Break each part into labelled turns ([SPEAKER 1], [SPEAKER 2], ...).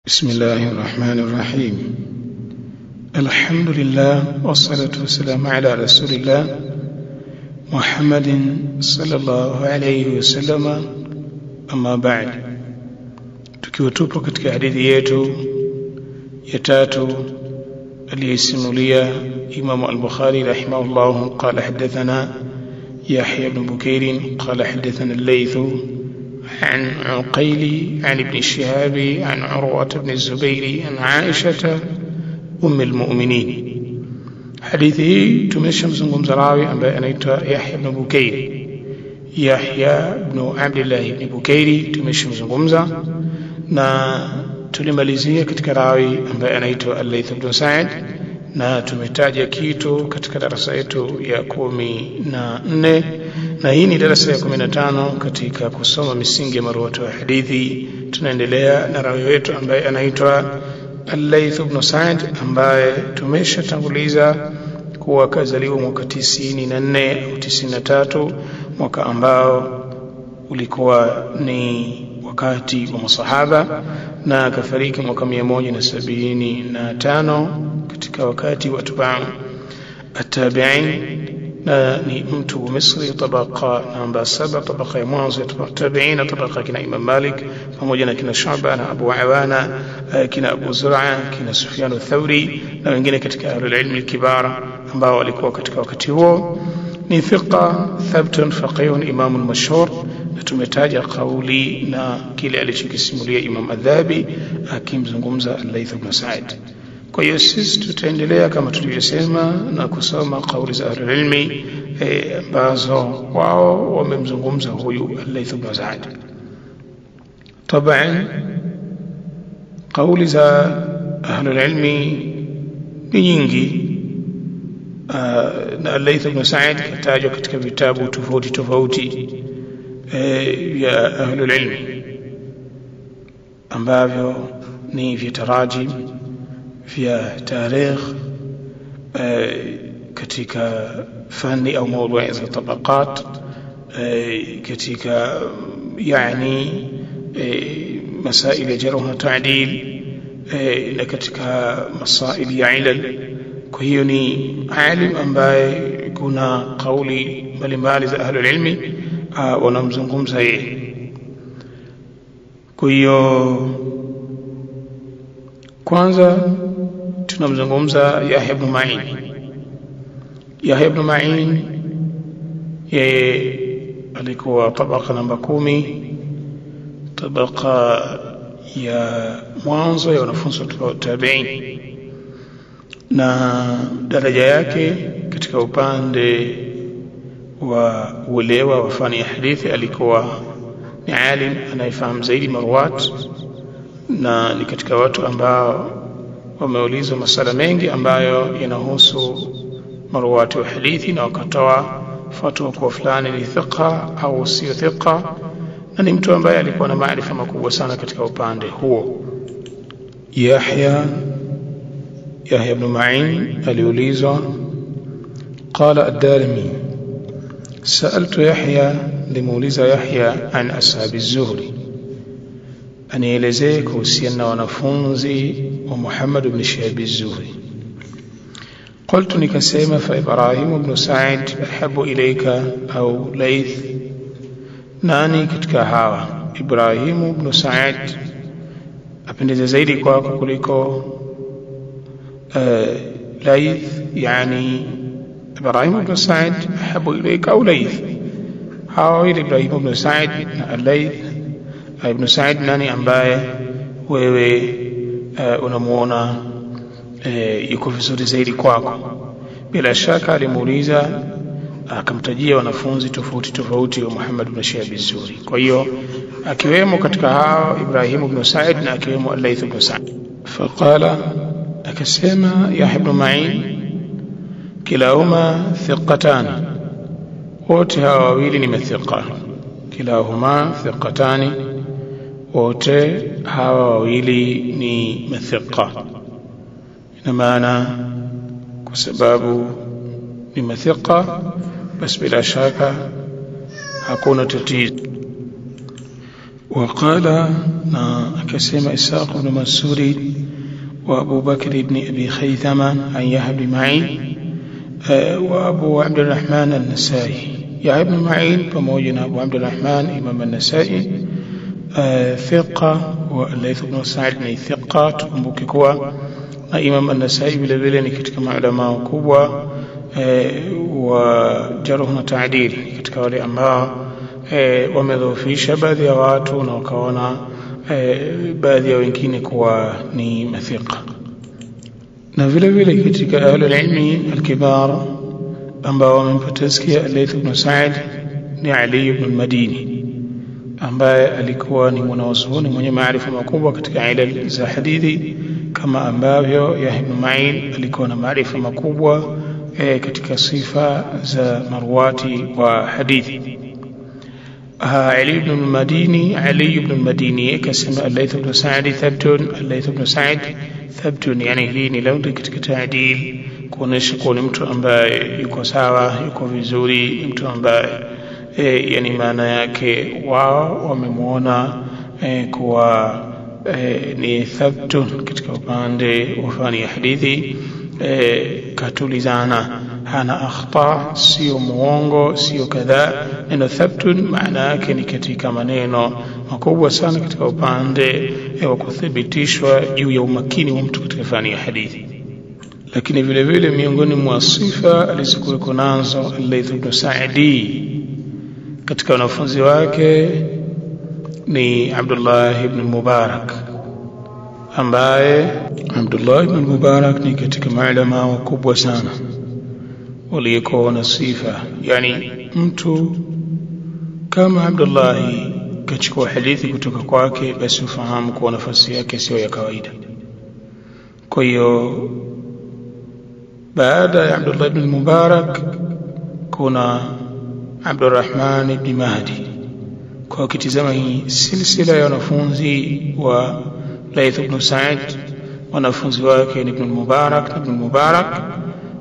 [SPEAKER 1] بسم الله الرحمن الرحيم. الحمد لله والصلاة والسلام على رسول الله محمد صلى الله عليه وسلم. أما بعد, tukiwa tupo katika hadithi yetu ya tatu aliyesimulia Imam al-Bukhari rahimahullah. Qala hadathana Yahya ibn Bukair qala hadathana al-Layth عن عقيل عن ابن شهاب عن عروة بن الزبير عن عائشة أم المؤمنين. حديثه تمشي مزنقم زراوي أنباء أنيت يحيى بن بكير، يحيى بن عبد الله بن بكير تمشي مزنقم زا نا tulimalizia katika rawi ambaye anaitwa Al-Layth ibn Sa'd, na tumetaja kitu katika darasa yetu ya 14, na hii ni darasa ya 15 katika kusoma misingi ya marwatu wa hadithi. Tunaendelea na rawi wetu ambaye anaitwa Al-Layth ibn Sa'd, ambaye tumeshatanguliza kuwa kazaliwa mwaka 94 au 93, mwaka ambao ulikuwa ni wakati wa masahaba, na akafariki mwaka 175 katika wakati wa at-tabi'in, na ni mtu wa Misri, tabaka namba 7, tabaka ya mwanzo ya tabi'in, tabaka kina Imam Malik pamoja na kina Shu'ba na Abu Awana, kina Abu Zur'a, kina Sufyan al-Thawri na wengine katika ahlul ilm al-kibar ambao walikuwa katika wakati huo. Ni thiqa thabtun faqihun imamun mashhur, na tumetaja kauli na kile alichokisimulia Imam Adhabi akimzungumza Al-Layth ibn Sa'd. Kwa hiyo sisi tutaendelea kama tulivyosema na kusoma kauli za ahlul ilmi ambazo wao wamemzungumza huyu Al-Layth ibn Sa'd. Taban kauli za ahlul ilmi ni nyingi, na Al-Layth ibn Sa'd katajwa katika vitabu tofauti tofauti ya ahlul ilmi ambavyo ni vya tarajim, vya tarikh, katika fani au mada za tabaqat, katika yani masail ya jarh na ta'dil, na katika masail ya ilal. Kwa hiyo ni alim ambaye kuna kauli mbalimbali za ahlul ilmi wanamzungumza yeye. Kwa hiyo kwanza tunamzungumza Yahya ibn Ma'in. Yahya ibn Ma'in yeye alikuwa tabaka namba 10, tabaka ya mwanzo ya wanafunzi wa tabi'in, na daraja yake katika upande wa uelewa wa fani ya hadithi alikuwa ni alim anayefahamu zaidi marwat, na ni katika watu ambao wameulizwa masala mengi ambayo yanahusu marwati wa hadithi, na wakatoa fatwa kwa fulani ni thiqa au sio thiqa, na ni mtu ambaye alikuwa na maarifa makubwa sana katika upande huo. Yahya ibn Ma'in aliulizwa, qala ad-Darimi سألت يحيى لمولز يحيى عن أصحاب الزهري، anielezee kuhusiana na wanafunzi wa Muhammad ibn Shihab az-Zuhri. Qultu, nikasema, fa Ibrahim ibn Sa'd ahabu ilayka au Layth, nani katika hawa Ibrahim ibn Sa'd apendeza zaidi kwako kuliko Layth? Yani Ibrahim ibn Sa'd ahabu ilayka au Layth? hawa Ibrahim ibn Sa'd na Layth ibn Sa'd, nani ambaye wewe unamuona yuko vizuri zaidi kwako? Bila shaka alimuuliza, akamtajia wanafunzi tofauti tofauti wa Muhammad ibn Shihab az-Zuhri. Kwa hiyo akiwemo katika hao Ibrahim ibn Sa'd na akiwemo Al-Layth ibn Sa'd. Faqala, akasema Yahya ibn Ma'in, kilahuma thiqatan, wote hawa wawili ni mathiqa. Kilahuma thiqatani, wote hawa wawili ni mathiqa. Ina maana kwa sababu ni mathiqa, basi bila shaka hakuna tatizo. وقال كسم إسحاق بن منصور وأبو بكر بن أبي خيثمة عن يحيى بن معين وأبو عبد الرحمن النسائي. يحيى بن معين pamoja أبو عبد الرحمن إمام النسائي ثقة والليث بن سعد ni ثقة. tukumbuke kuwa na Imam an-Nasai vile vile ni katika maulama wakubwa wa jarh na ta'dil, katika wale ambao wamedhoofisha baadhi ya watu na wakaona baadhi ya wengine kuwa ni mathiqa. Na vile vile katika ahlul ilmi al-kibar ambao wamempa tazkia al-Layth ibn Sa'd ni Ali ibn al-Madini, ambaye alikuwa ni mwanazuoni mwenye maarifa makubwa katika ilal za hadithi, kama ambavyo Yahya ibn Ma'in alikuwa na maarifa makubwa katika sifa za marwati wa hadithi. علي بن المديني كسم الليث بن سعد ثبت، الليث بن سعد ثبت يعني hii ni laundi katika taadil, kuonesha kuwa ni mtu ambaye yuko sawa, yuko vizuri, mtu ambaye yani maana yake wao wamemuona kuwa ni thabtun katika upande wa fani ya hadithi, katulizana, hana akhta, sio muongo, sio kadha. Neno thabtun maana yake ni katika maneno makubwa sana katika upande wa kuthibitishwa juu ya umakini wa mtu katika fani ya hadithi. Lakini vile vile miongoni mwa sifa alizokuwa nazo al-Layth ibn Sa'di katika wanafunzi wake ni Abdullah ibn Mubarak, ambaye Abdullah ibn Mubarak ni katika maulama wakubwa sana waliokuwa na sifa, yani mtu kama Abdullah kachukua hadithi kutoka kwake, basi ufahamu kuwa nafasi yake sio ya kawaida. Kwa hiyo baada ya Abdullah ibn Mubarak kuna Abdurrahman ibn Mahdi. Kwa ukitizama hii silsila ya wanafunzi wa Layth ibn Sa'd, wanafunzi wake ni Ibn Mubarak, na Ibn Mubarak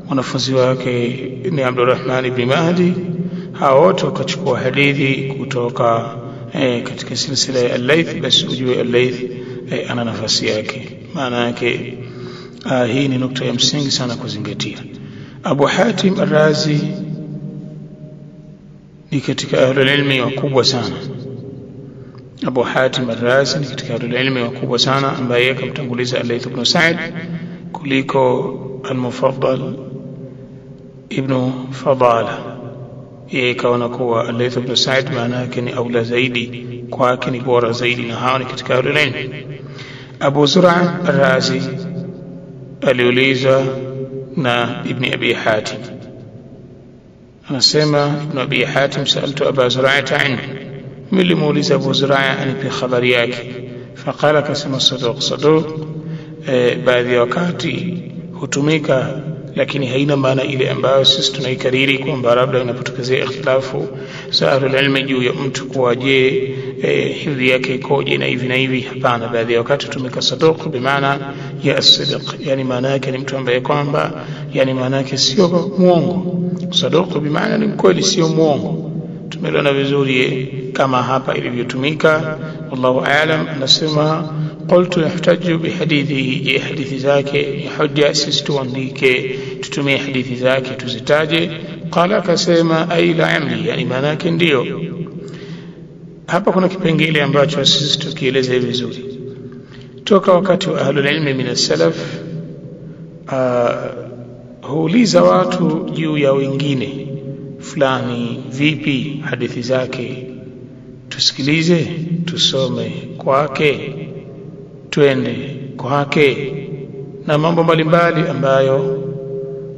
[SPEAKER 1] wanafunzi wake ni Abdurrahman ibn Mahdi. Hao wote wakachukua hadithi kutoka katika silsila ya al-Layth, basi ujue al-Layth ana nafasi yake. Maana yake hii ni nukta ya msingi sana kuzingatia. Abu Hatim al-Razi ni katika ahlul ilmi wakubwa sana. Abu Hatim al-Razi ni katika ahlul ilmi wakubwa sana, ambaye akamtanguliza al-Layth ibn Sa'd kuliko al-Mufaddal ibn Fadala. Yeye kaona kuwa al-Layth ibn Sa'd maana yake ni aula zaidi, kwake ni bora zaidi, na hao ni katika ahlul ilmi. Abu Zur'a al-Razi aliulizwa na Ibn Abi Hatim, anasema Ibn Abi Hatim, sa'altu Aba Zur'ata anhu, nilimuuliza Abu Zur'a anipe habari yake. Faqala, kasema saduq. Baadhi ya wakati hutumika, lakini haina maana ile ambayo sisi tunaikariri kwamba labda inapotokezea ikhtilafu za ahlul ilmi juu ya mtu kuwa je hifadhi yake ikoje na hivi na hivi. Hapana, baadhi ya wakati hutumika saduq bi maana ya as-sidq, yani maana yake ni mtu ambaye kwamba, yani maana yake sio muongo. Saduq bi maana ni mkweli, sio muongo. Tumeelewana vizuri kama hapa ilivyotumika. Wallahu a'lam. Anasema qultu yahtaju bihadithihi, je hadithi zake ni hujja sisi tuandike, tutumie hadithi zake tuzitaje? Qala, akasema ay la amli, yani maana yake ndio. Hapa kuna kipengele ambacho sisi tukieleza hivi vizuri. Toka wakati wa ahlul ilmi min as-salaf huuliza watu juu ya wengine fulani, vipi hadithi zake, tusikilize, tusome kwake, twende kwake, na mambo mbalimbali ambayo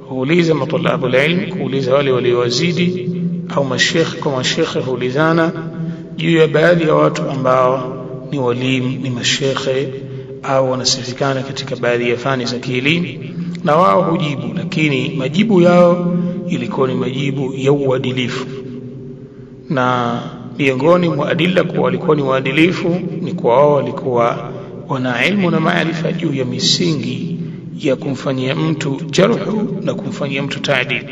[SPEAKER 1] huuliza matulabul ilm, kuuliza wale waliowazidi au mashekh kwa mashekhe, huulizana juu ya baadhi ya watu ambao ni walimu, ni mashekhe au wanasifikana katika baadhi ya fani za kielimu, na wao hujibu, lakini majibu yao ilikuwa ni majibu ya uadilifu. Na miongoni mwa adilla kwa walikuwa ni waadilifu ni kwa wao walikuwa wana ilmu na maarifa juu ya misingi ya kumfanyia mtu jarhu na kumfanyia mtu taadil,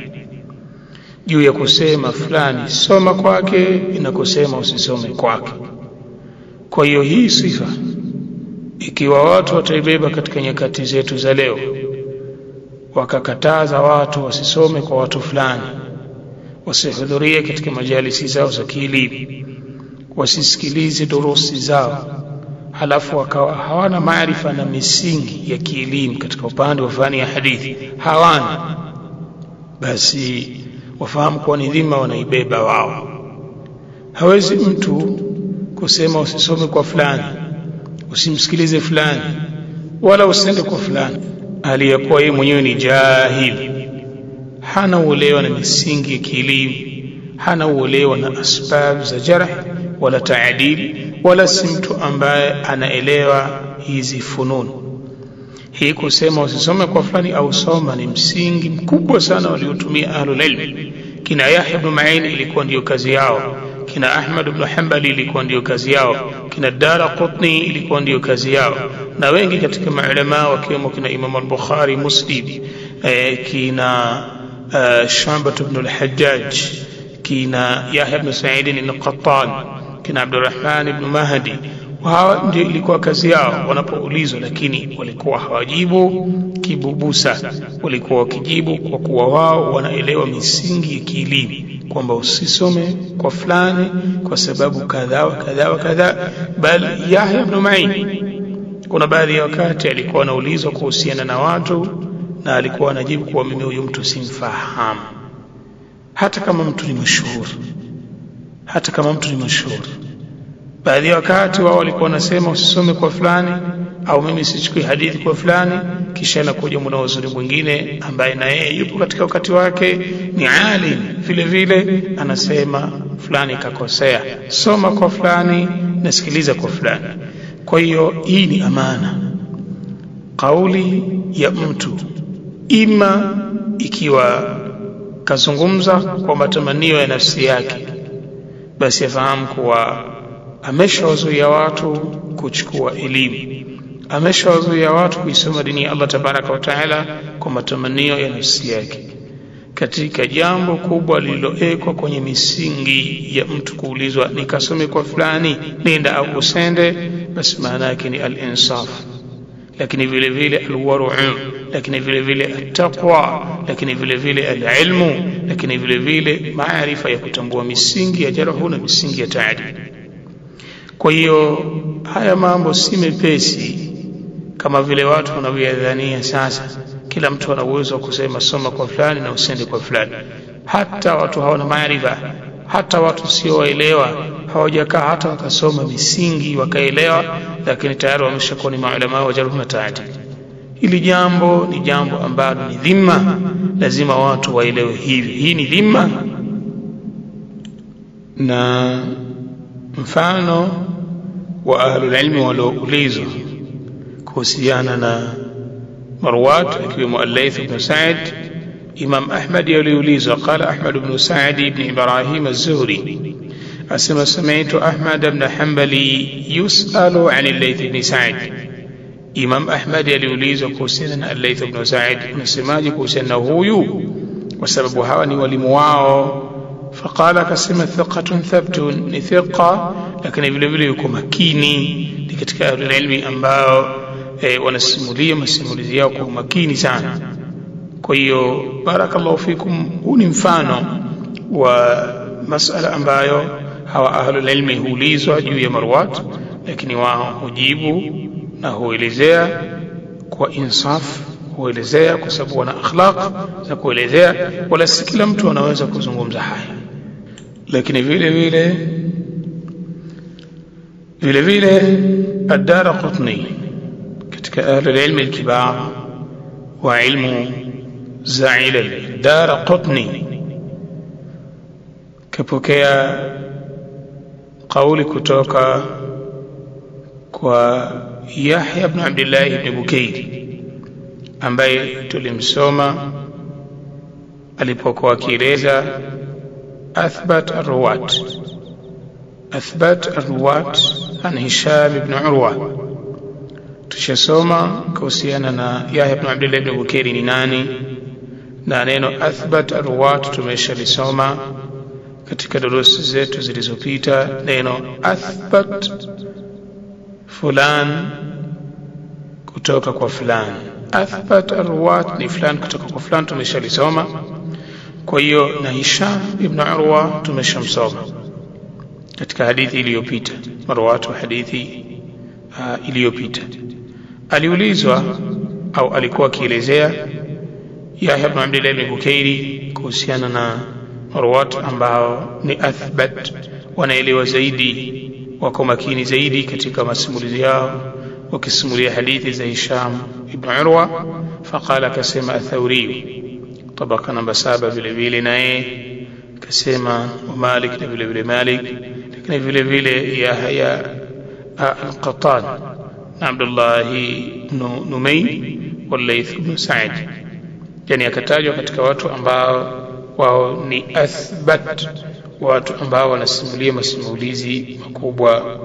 [SPEAKER 1] juu ya kusema fulani soma kwake na kusema usisome kwake. Kwa hiyo hii sifa ikiwa watu wataibeba katika nyakati zetu za leo, wakakataza watu wasisome kwa watu fulani, wasihudhurie katika majalisi zao za kielimu, wasisikilize durusi zao, halafu wakawa hawana maarifa na misingi ya kielimu katika upande wa fani ya hadithi, hawana, basi wafahamu kwa ni dhima wanaibeba wao. Hawezi mtu kusema usisome kwa fulani, usimsikilize fulani, wala usende kwa fulani, aliyekuwa yeye mwenyewe ni jahili, hana uelewa na misingi ya kielimu, hana uelewa na asbab za jarh wala taadili, wala si mtu ambaye anaelewa hizi fununu. Hii kusema usisome kwa fulani au soma ni msingi mkubwa sana waliotumia ahlul ilm. Kina Yahya ibn Ma'in ilikuwa ndio kazi yao, kina Ahmad ibn Hanbali ilikuwa ndio kazi yao, kina Daraqutni ilikuwa ndio kazi yao, na wengi katika maulama wakiwemo kina Imam al-Bukhari, Muslim, kina Shu'bah ibn al-Hajjaj, kina Yahya ibn Sa'id al-Qattan, kina Abdurrahman ibn Mahdi. Hawa ndio ilikuwa kazi yao wanapoulizwa, lakini walikuwa hawajibu kibubusa, walikuwa wakijibu kwa kuwa wao wanaelewa misingi ya kielimu, kwamba usisome kwa fulani kwa sababu kadha wa kadha wa kadha. Bali Yahya ibn Ma'in kuna baadhi ya wakati alikuwa anaulizwa kuhusiana na watu na alikuwa anajibu kwa mimi huyu mtu simfahamu, hata kama mtu ni mashuhuri, hata kama mtu ni mashuhuri. Baadhi ya wakati wao walikuwa wanasema usisome kwa fulani au mimi sichukui hadithi kwa fulani, kisha anakuja mwanazuoni mwingine ambaye na yeye yupo katika wakati wake, ni alim vile vile, anasema fulani kakosea, soma kwa fulani na sikiliza kwa fulani. Kwa hiyo hii ni amana. Kauli ya mtu ima ikiwa kazungumza kwa matamanio ya nafsi yake, basi afahamu kuwa ameshawazuia watu kuchukua elimu, ameshawazuia watu kuisoma dini ya Allah tabaraka wa taala kwa matamanio ya nafsi yake. Katika jambo kubwa lililoekwa kwenye misingi ya mtu kuulizwa nikasome kwa fulani nenda au usende, basi maana yake ni al-insaf, lakini vile vile al-waru', lakini vile vile at-taqwa, lakini vile vile al-ilmu, lakini vile vile maarifa ya kutambua misingi ya jarh na misingi ya taadil. Kwa hiyo haya mambo si mepesi kama vile watu wanavyodhania sasa. Kila mtu ana uwezo wa kusema soma kwa fulani na usende kwa fulani. Hata watu hawana maarifa, hata watu sio waelewa, hawajakaa hata wakasoma misingi wakaelewa, lakini tayari wameshakuwa ni maulama wa jarh na taadil. Hili jambo ni jambo ambalo ni dhima, lazima watu waelewe hivi. Hii ni dhima. Na mfano wa ahlul ilmi walioulizwa kuhusiana na Marwat akiwemo al-Layth ibn Sa'd, Imam Ahmad aliulizwa, qala Ahmad ibn Sa'd ibn Ibrahim az-Zuhri, asema sami'tu Ahmad ibn Hanbali yus'alu 'an al-Layth ibn Sa'd. Imam Ahmad aliulizwa kuhusiana na al-Layth ibn Sa'd, unasemaje kuhusiana na huyu, kwa sababu hawa ni walimu wao. فقال كسمة ثقة ثبت ثقة، لكن vile vile yuko makini. Ni katika ilmi ambao wanasimulia masimulizi yao kwa makini sana. Kwa hiyo barakallahu fikum, huu ni mfano wa masala ambayo hawa ahlul ilmi huulizwa juu ya Marwat, lakini wao hujibu na huelezea kwa insaf, huelezea kwa sababu wana akhlaq za kuelezea, wala si kila mtu anaweza kuzungumza haya. Lakini vile vile ad-Daraqutni katika ahlul ilmi al-kibar wa ilmu za'il ad-Daraqutni kapokea kauli kutoka kwa Yahya ibn Abdullah ibn Bukayr ambaye tulimsoma alipokuwa akieleza أثبت الرواة عن هشام بن عروة. تشسوما كوسيانا يحيى بن عبد الله بن بكير ni nani, na neno athbat arwat tumeshalisoma katika durusi zetu zilizopita. Neno athbat fulan kutoka kwa fulan. Athbat arwat ni fulan kutoka kwa fulan, tumeshalisoma. Kwa hiyo na Hisham ibn Urwa tumeshamsoma katika hadithi iliyopita, marwatu hadithi iliyopita. Aliulizwa au alikuwa akielezea Yahya ibn Abdullah ibn Bukairi kuhusiana na marwatu ambao ni athbat, wanaelewa zaidi, wako makini zaidi katika masimulizi yao wakisimulia hadithi za Hisham ibn Urwa. Faqala, kasema Athawri tabaka namba 7 vile vile, naye kasema Malik na vile vile Malik, lakini vile vile Yahya al-Qattan na Abdullah Numayn wal-Layth ibn Sa'd. Yani akatajwa katika watu ambao wao ni athbat, watu ambao wanasimulia masimulizi makubwa,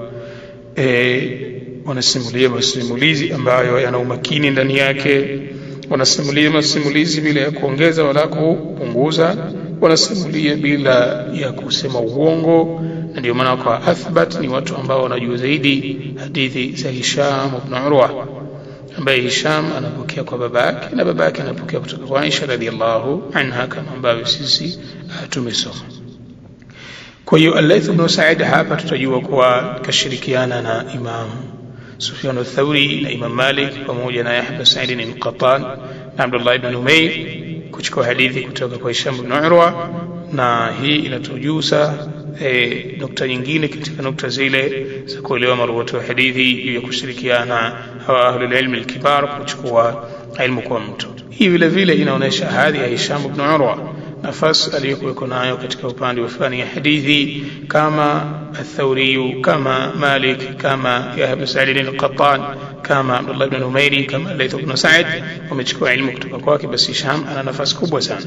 [SPEAKER 1] wanasimulia masimulizi ambayo yana umakini ndani yake, wanasimulia masimulizi bila ya kuongeza wala kupunguza, wanasimulia bila ya kusema uongo. Na ndio maana kwa athbat ni watu ambao wanajua zaidi hadithi za Hisham ibn Urwa, ambaye Hisham anapokea kwa babake na babake anapokea kutoka kwa Aisha radhiallahu anha, kama ambavyo sisi tumesoma. Kwa hiyo Al-Layth ibn Sa'd hapa tutajua kuwa kashirikiana na Imam Sufyan al-Thawri na Imam Malik pamoja na Yahya ibn Sa'id al-Qattan na Abdullah ibn Umayr kuchukua hadithi kutoka kwa Hisham ibn Urwa. Na hii inatujuza nukta nyingine katika nukta zile za kuelewa marwatu wa hadithi ya kushirikiana hawa ahlul ilm al-kibar kuchukua ilmu kwa mtu. Hii vile vile inaonesha hadhi ya Hisham ibn Urwa, nafasi aliyokuwa nayo katika upande wa fani ya hadithi, kama Athawri, kama Malik, kama Yahya ibn Sa'id al-Qattan, kama Abdullah ibn Umayr, kama Layth ibn Sa'd wamechukua ilmu kutoka kwake. Basi Hisham ana nafasi kubwa sana,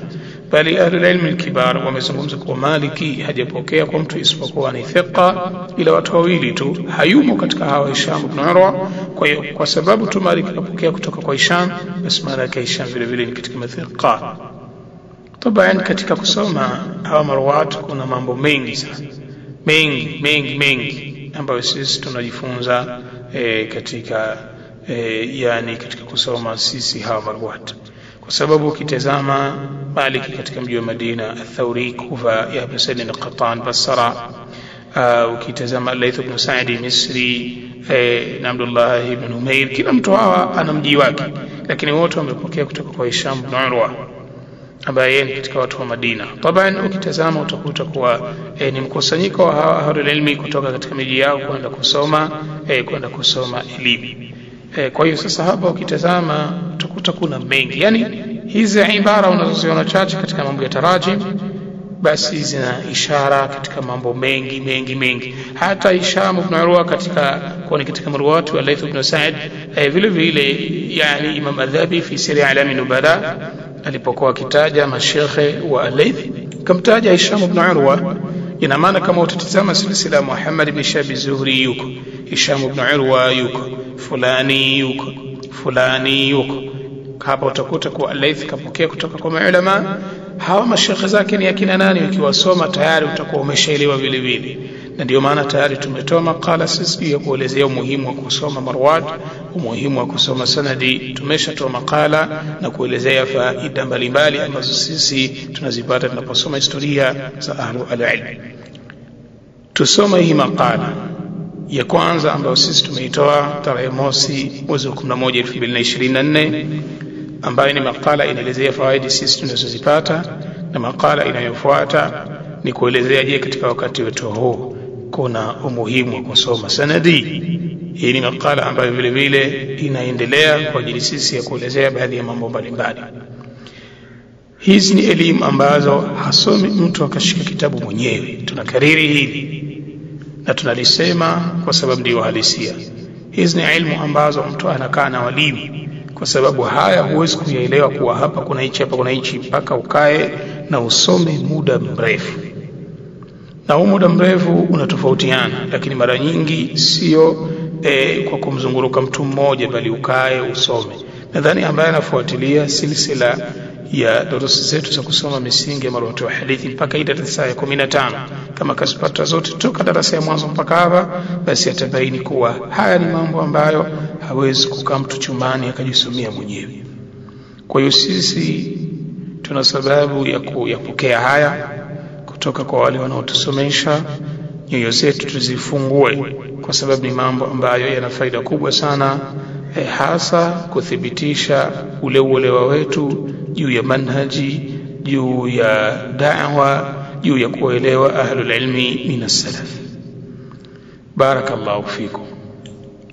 [SPEAKER 1] bali ahlul ilm al-kibar wamezungumza kwa Maliki hajapokea kwa mtu isipokuwa ni thiqa, ila watu wawili tu hayumo katika hawa Hisham ibn Urwa. Kwa hiyo kwa sababu tu Malik anapokea kutoka kwa Hisham, basi maana yake Hisham vile vile ni katika mathiqa. Taban katika kusoma hawa marwat kuna mambo mengi sana, mengi ambayo sisi tunajifunza katika yani katika kusoma sisi hawa marwat. Kwa sababu ukitazama Malik katika mji wa Madina, Athawri Kufa, Yahya ibn Sa'id al-Qattan Basra, ukitazama Layth ibn Sa'd Misri, na Abdullah ibn Umayr, kila mtu hawa ana mji wake, lakini wote wamepokea kutoka kwa Hisham ibn Urwa ambaye ni katika watu wa Madina. Taban ukitazama utakuta kuwa ni mkusanyiko wa hawa ahlul ilmi kutoka katika miji yao kwenda kusoma elimu. Kwa hiyo sasa hapa ukitazama utakuta kuna mengi, yani hizi ibara unazoziona chache katika mambo ya tarajim, basi zina ishara katika mambo mengi. Hata Hisham ibn Urwa katika marwatu wa Layth ibn Sa'd vile vile, yani Imam Adhabi fi Sirri A'lam Nubala alipokuwa akitaja mashekhe wa Layth kamtaja Hisham ibn Urwa. Ina maana kama utatazama silsila Muhammad ibn Shabi Zuhri yuko, Hisham ibn Urwa yuko, fulani yuko. Hapa utakuta kwa Layth kapokea kutoka kwa maulama. Hawa mashekhe zake ni akina nani? Ukiwasoma tayari utakuwa umeshaelewa vile vile. Na ndio maana tayari tumetoa makala sisi ya kuelezea umuhimu wa kusoma marwat, umuhimu wa kusoma sanadi. Tumeshatoa makala na kuelezea faida mbalimbali ambazo sisi tunazipata tunaposoma historia za ahlul ilm. Tusome hii makala ya kwanza ambayo sisi tumeitoa tarehe mosi mwezi wa 11 2024, ambayo ni makala inaelezea faida sisi tunazozipata, na makala inayofuata ni kuelezea je, katika wakati wetu huu kuna umuhimu wa kusoma sanadi. Hii ni makala ambayo vile vile inaendelea kwa ajili sisi ya kuelezea baadhi ya mambo mbalimbali. Hizi ni elimu ambazo hasomi mtu akashika kitabu mwenyewe. Tunakariri hili na tunalisema kwa sababu ndio halisia. Hizi ni elimu ambazo mtu anakaa na walimu, kwa sababu haya huwezi kuyaelewa kuwa hapa kuna hichi, hapa kuna hichi, mpaka ukae na usome muda mrefu. Na muda mrefu unatofautiana, lakini mara nyingi sio kwa kumzunguruka mtu mmoja, bali ukae usome. Nadhani ambaye anafuatilia silsila ya durusi zetu za kusoma misingi ya marwatu wa hadithi mpaka ile darasa ya 15. Kama kasipata zote toka darasa ya mwanzo mpaka hapa, basi atabaini kuwa haya ni mambo ambayo hawezi kukaa mtu chumbani akajisomea mwenyewe. Kwa hiyo sisi tuna sababu ya kupokea haya kutoka kwa wale wanaotusomesha. Nyoyo zetu tuzifungue, kwa sababu ni mambo ambayo yana faida kubwa sana, hasa kuthibitisha ule uelewa wetu juu ya manhaji, juu ya da'wa, juu ya kuelewa ahlul ilmi min as-salaf. Barakallahu fikum.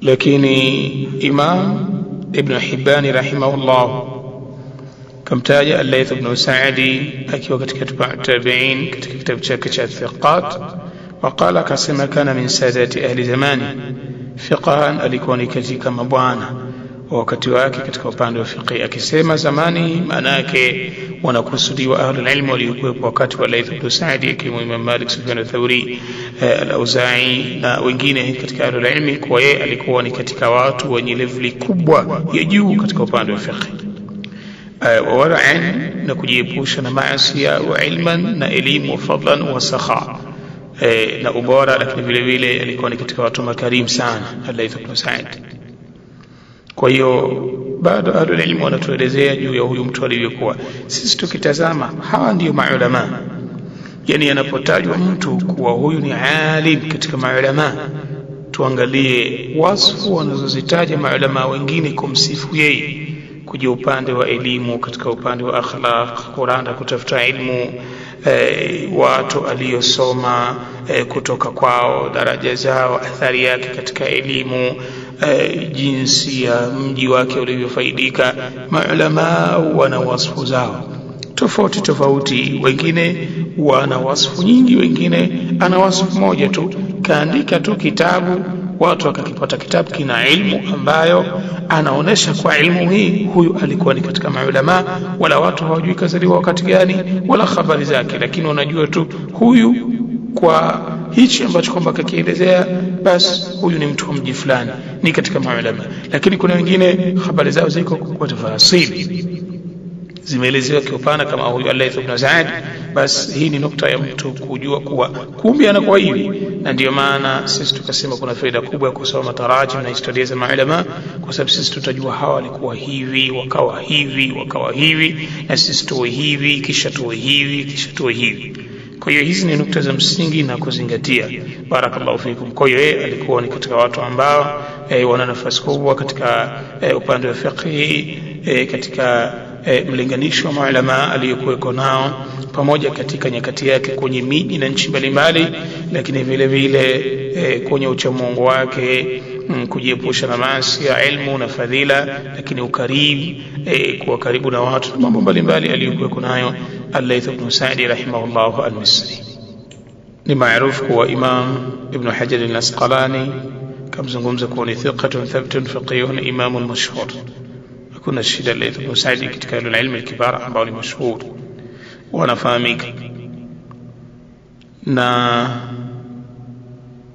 [SPEAKER 1] Lakini Imam Ibn Hibban rahimahullah kamtaja al-Layth ibn Sa'di akiwa katika tabi'in katika kitabu chake cha Thiqat, وقال كما كان من سادات أهل زمانه فقها alikuwa ni katika mabwana wakati wake katika upande wa fiqh. Akisema zamani maana yake wanakusudiwa ahlul ilm waliokuwa wakati wa Layth ibn Sa'di kama Imam Malik, Sufyan al-Thawri, al-Auza'i na wengine katika ahlul ilm. Kwa yeye alikuwa ni katika watu wenye level kubwa ya juu katika upande wa fiqh, wa wara'an na kujiepusha na maasi, wa ilman na elimu, fadlan wa sakha na ubora. Lakini vile vile alikuwa ni katika watu makarim sana Al-Layth ibn Sa'd. Kwa hiyo bado ahlul ilm wanatuelezea juu ya huyu mtu alivyokuwa. Sisi tukitazama hawa ndio maulama, yani anapotajwa mtu kuwa huyu ni alim katika maulama, tuangalie wasfu wanazozitaja maulama wengine kumsifu yeye, kuja upande wa elimu, katika upande wa akhlaq, Qur'an, kutafuta ilmu, watu aliyosoma kutoka kwao, daraja zao, athari yake katika elimu, jinsi ya mji wake ulivyofaidika. Maulama wana wasfu zao tofauti tofauti, wengine wana wasfu nyingi, wengine ana wasfu moja tu, kaandika tu kitabu, watu wakakipata kitabu kina ilmu ambayo anaonesha kwa ilmu hii huyu alikuwa ni katika maulama, wala watu hawajui kazaliwa wakati gani wala habari zake, lakini wanajua tu huyu kwa hichi ambacho kwamba kakielezea, basi huyu ni mtu wa mji fulani, ni katika maulama. Lakini kuna wengine habari zao ziko kwa tafasili, zimeelezewa kiupana kama huyu Al-Layth ibn Sa'd. Basi hii ni nukta ya mtu kujua kuwa kumbe anakuwa hivi, na ndio maana sisi tukasema kuna faida kubwa ya kusoma tarajim na historia za maulama, kwa sababu sisi tutajua hawa walikuwa hivi, wakawa hivi, wakawa hivi, na sisi tuwe hivi, kisha tuwe hivi, kisha tuwe hivi. Kwa hiyo hizi ni nukta za msingi na kuzingatia. Barakallahu fikum. Kwa hiyo yeye alikuwa ni katika watu ambao wana nafasi kubwa katika upande wa fiqh, katika mlinganisho wa maulama aliyokuwa nao pamoja katika nyakati yake kwenye miji na nchi mbalimbali, lakini vile vile kwenye uchamungu wake, kujiepusha na maasi ya ilmu na fadhila, lakini ukarimu, kuwa karibu na watu, mambo mbalimbali aliyokuwa nayo Al-Layth ibn Sa'd rahimahullah al-Misri. Ni maarufu kwa Imam Ibn Hajar al-Asqalani kamzungumza kuwa ni thiqatun thabtun faqihun imamun mashhur. Hakuna shida Al-Layth ibn Sa'd katika ilmu al-kibar ambao ni mashhur wanafahamika. Na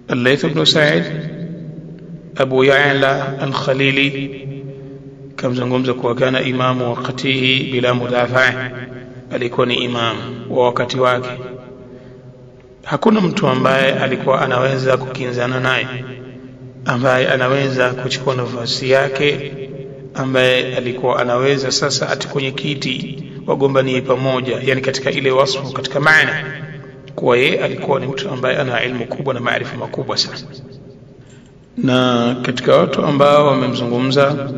[SPEAKER 1] Al-Layth ibn Sa'd Abu Ya'la al-Khalili kamzungumza kuwa kana imamu wakatihi bila mudafa, alikuwa ni imam wa wakati wake. Hakuna mtu ambaye alikuwa anaweza kukinzana naye, ambaye anaweza kuchukua nafasi yake, ambaye alikuwa anaweza sasa ati kwenye kiti wagombanie pamoja, yani katika ile wasfu, katika maana kuwa yeye alikuwa ni mtu ambaye ana ilmu kubwa na maarifa makubwa sana. Na katika watu ambao wamemzungumza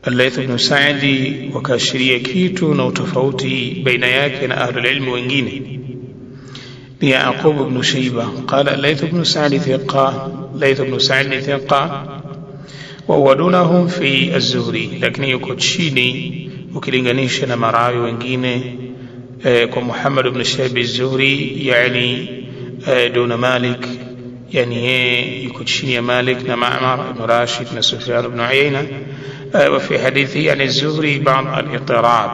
[SPEAKER 1] Al-Layth ibn Sa'd wakaashiria kitu na utofauti baina yake na ahlul ilmi wengine ni Yaqub ibn Shayba. Qala Al-Layth ibn Sa'd thiqa, Layth ibn Sa'd thiqa wa wadunahum fi az-Zuhri, lakini yuko chini ukilinganisha na marawi wengine kwa Muhammad ibn Shayb az-Zuhri, yani duna Malik, yani yeye yuko chini ya Malik na Ma'mar ibn Rashid na Sufyan ibn Uyayna. وفي حديثه عن الزهري بعض الاضطراب.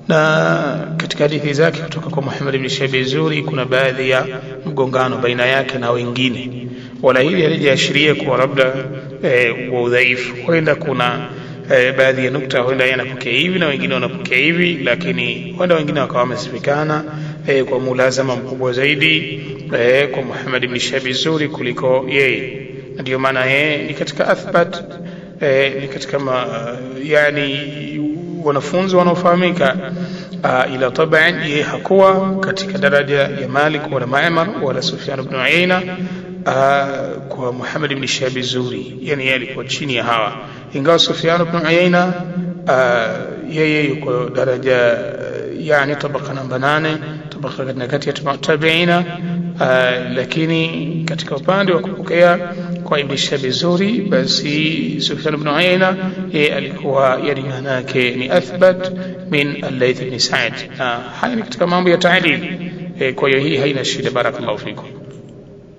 [SPEAKER 1] na katika hadithi zake kutoka kwa Muhammad ibn Shayb az-Zuhri kuna baadhi ya mgongano baina yake na wengine, wala hili halijaashiria kwa labda wa udhaifu, huenda kuna baadhi ya nukta huenda yanapokea hivi na wengine wanapokea hivi, lakini huenda wengine wakawa wamesifikana kwa mulazama mkubwa zaidi kwa Muhammad ibn Shihab az-Zuhri kuliko yeye. Ndio maana yeye ni katika athbat, ni katika yani wanafunzi wanaofahamika, ila taban yeye hakuwa katika daraja ya Malik wala Ma'mar wala Sufyan ibn Uyayna kwa Muhammad ibn Shihab az-Zuhri, yani yeye alikuwa chini ya hawa. Ingawa Sufyan ibn Uyayna yeye yuko daraja yani tabaka namba 8, tabaka kati ya tabiina, lakini katika upande wa kupokea kwa Ibn Shihab az-Zuhri basi Sufyan ibn Uyayna yeye alikuwa yani maana yake ni athbat min al-Layth ibn Sa'd. Haya ni katika mambo ya ta'dil, kwa hiyo hii haina shida. Barakallahu fikum.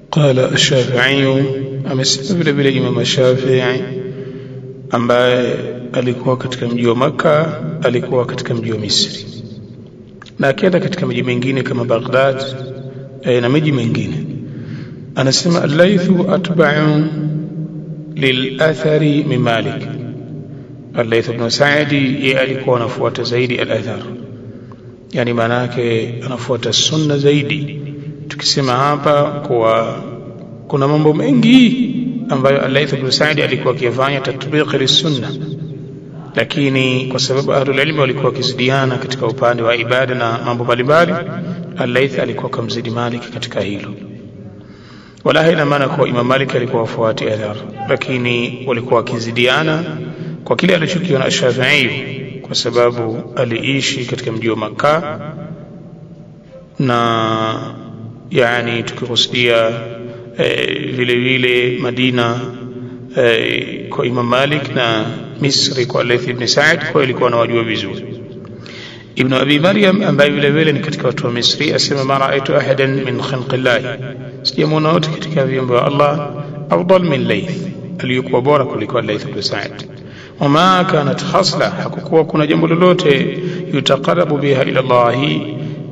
[SPEAKER 1] Qala ash-Shafi'i, amesema vile vile Imam Shafi'i ambaye alikuwa katika mji wa Makkah, alikuwa katika mji wa Misri na akaenda katika miji mingine kama Baghdad na miji mingine. Anasema al-Laythu atba'u lil-athari min Malik. Al-Layth ibn Sa'd yeye alikuwa anafuata zaidi al-athar, yani maana yake anafuata sunna zaidi. Tukisema hapa kwa kuna mambo mengi ambayo al-Layth ibn Sa'd alikuwa akifanya tatbiq lis-sunna, lakini kwa sababu ahlul ilmi walikuwa wakizidiana katika upande wa ibada na mambo mbalimbali, al-Layth alikuwa kamzidi Malik katika hilo. Wala haina maana kwa Imam Malik alikuwa wafuati athar, lakini walikuwa wakizidiana kwa kile alichokiona Shafi'i, kwa sababu aliishi katika mji wa Makkah, na yani tukikusudia vile vile Madina kwa Imam Malik na Misri kwa Layth ibn Sa'd, kwa ilikuwa anawajua vizuri. Ibn Abi Maryam ambaye vile vile ni katika watu wa Misri asema ma ra'aytu ahadan min khalqillah, sijamwona wote katika viumbe wa Allah afdal min Layth, aliyekuwa bora kuliko Layth ibn Sa'd. Wama kanat khasla, hakukuwa kuna jambo lolote yutaqarrabu biha ila Allah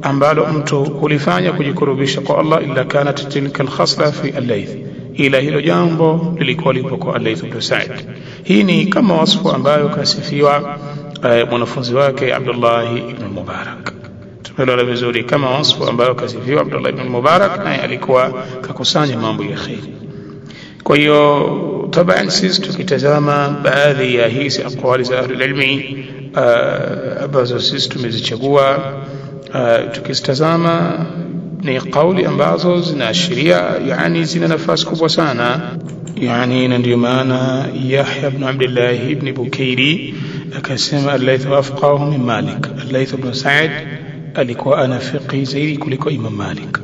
[SPEAKER 1] ambalo mtu hulifanya kujikurubisha kwa Allah illa kanat tilka al-khasla fi al-Layth, ila hilo jambo lilikuwa lipo kwa al-Layth ibn Sa'd. Hii ni kama wasfu ambayo kasifiwa mwanafunzi wake Abdullah ibn Mubarak. Tumeelewa vizuri, kama wasfu ambayo kasifiwa Abdullah ibn Mubarak, naye alikuwa kakusanya mambo ya khair. Kwa hiyo taban sisi tukitazama baadhi ya hizi aqwali za ahlul ilmi ambazo sisi tumezichagua, tukitazama ni kauli ambazo zinaashiria yani zina nafasi kubwa sana, yani ndio maana Yahya ibn Abdullah ibn Bukairi akasema al-Layth afqahu min Malik. Al-Layth ibn Sa'd alikuwa ana fiqhi zaidi kuliko Imam Malik,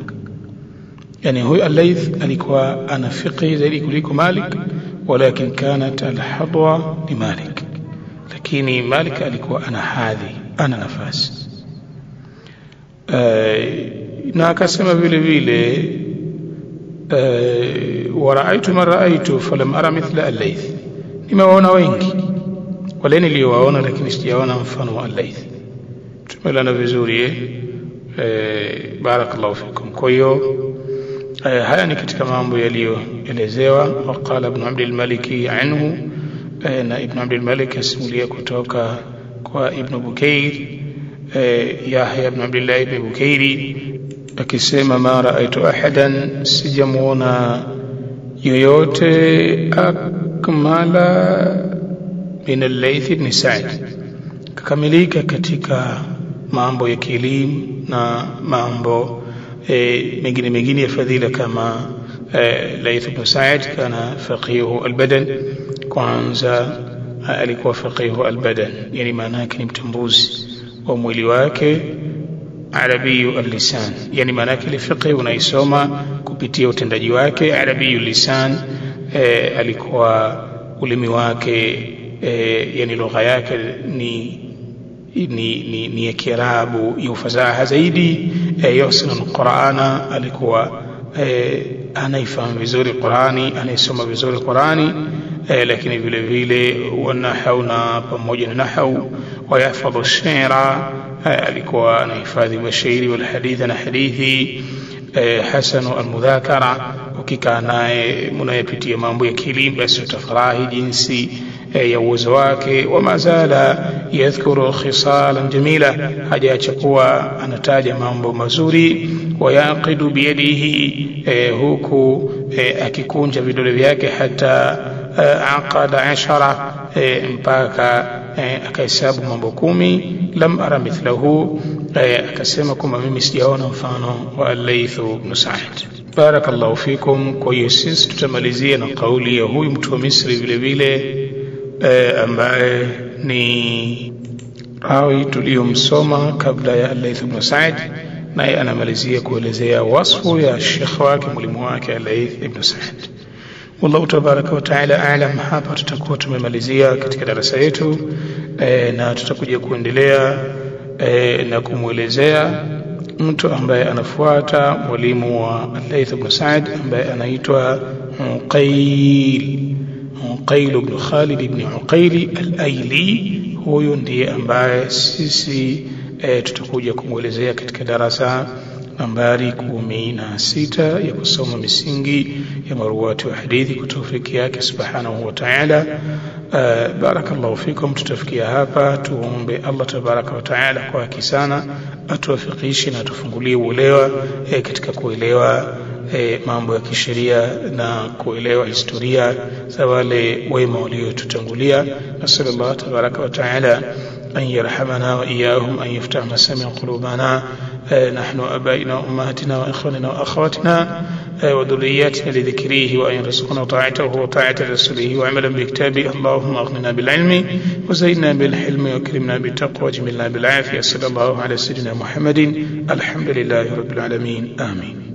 [SPEAKER 1] yani huyu al-Layth alikuwa ana fiqhi zaidi kuliko Malik, walakin kanat al-hadwa li Malik, lakini Malik alikuwa ana hadhi, ana nafasi. Na akasema vile vile wa ra'aytu man ra'aytu falam ara mithla al-Layth, nimewaona wengi wale niliowaona lakini sijaona mfano wa al-Layth. Tumeelewana vizuri barakallahu fikum. Kwa hiyo haya ni katika mambo yaliyoelezewa. Waqala ibn Abd al-Maliki anhu, na ibn Abd al-Malik asimulia kutoka kwa Ibn Bukair, Yahya ibn Abdullah ibn Bukairi akisema ma ra'aytu ahadan, sijamuona yoyote akmala min al-Layth ibn Sa'd, kakamilika katika mambo ya kielimu na mambo mengine ya fadhila kama Layth ibn Sa'd. Kana faqihu al-badan, kwanza alikuwa faqihu al-badan, yani maana yake ni mtambuzi wa mwili wake, arabiyu al-lisan, yani maana yake ile fiqh unaisoma kupitia utendaji wake. Arabiyu al-lisan, alikuwa ulimi wake yani lugha yake ni ya Kiarabu ya ufasaha zaidi. Yusna al-Qur'ana, alikuwa anaifahamu vizuri Qur'ani, anaisoma vizuri Qur'ani, lakini vile vile wanahau na pamoja na nahau, wayahfadhu ash-shi'ra, alikuwa anahifadhi mashairi wal haditha na hadithi. Hasanu al-mudhakara, ukikaa naye mnayepitia mambo ya kilimo basi utafurahi jinsi ya uwezo wake. Wama zala yadhkuru khisalan jamila, hajaacha kuwa anataja mambo mazuri. Wayaqidu biyadihi, huku akikunja vidole vyake, hata aqada 10, mpaka akahesabu mambo 10. Lam ara mithlahu, akasema kwamba mimi sijaona mfano wa Al-Layth ibn Sa'd. Barakallahu fikum. Kwa hiyo sisi tutamalizia na kauli ya huyu mtu wa Misri vile vile, ambaye ni rawi tuliyomsoma kabla ya Al-Layth ibn Sa'd, naye anamalizia kuelezea wasfu ya shekhi wake, mwalimu wake Al-Layth ibn Sa'd. Wallahu tabaraka wa taala aalam. Hapa tutakuwa tumemalizia katika darasa yetu, na tutakuja kuendelea na kumuelezea mtu ambaye anafuata mwalimu wa Al-Layth ibn Sa'd, ambaye anaitwa Uqayl ibn Khalid ibn Uqayl al-Ayli. Huyo ndiye ambaye sisi tutakuja kumuelezea katika darasa nambari 16 ya kusoma misingi ya maruwati wa hadithi kwa tawfiki yake subhanahu wa ta'ala. Barakallahu fikum. Tutafikia hapa. Tuombe Allah tabaraka wa ta'ala kwa haki sana atuwafikishe na tufungulie uelewa katika kuelewa mambo ya kisheria na kuelewa historia za wale wema waliotutangulia. Nasallallahu tabaraka wa ta'ala أن يرحمنا وإياهم، أن يفتح مسامع قلوبنا نحن أبائنا وأمهاتنا وإخواننا وأخواتنا وذرياتنا لذكره، وأن يرزقنا طاعته وطاعة رسوله وعملا بكتابه. اللهم أغننا بالعلم وزينا بالحلم وكرمنا بالتقوى وجملنا بالعافية. صلى الله على سيدنا محمد. الحمد لله رب العالمين. آمين.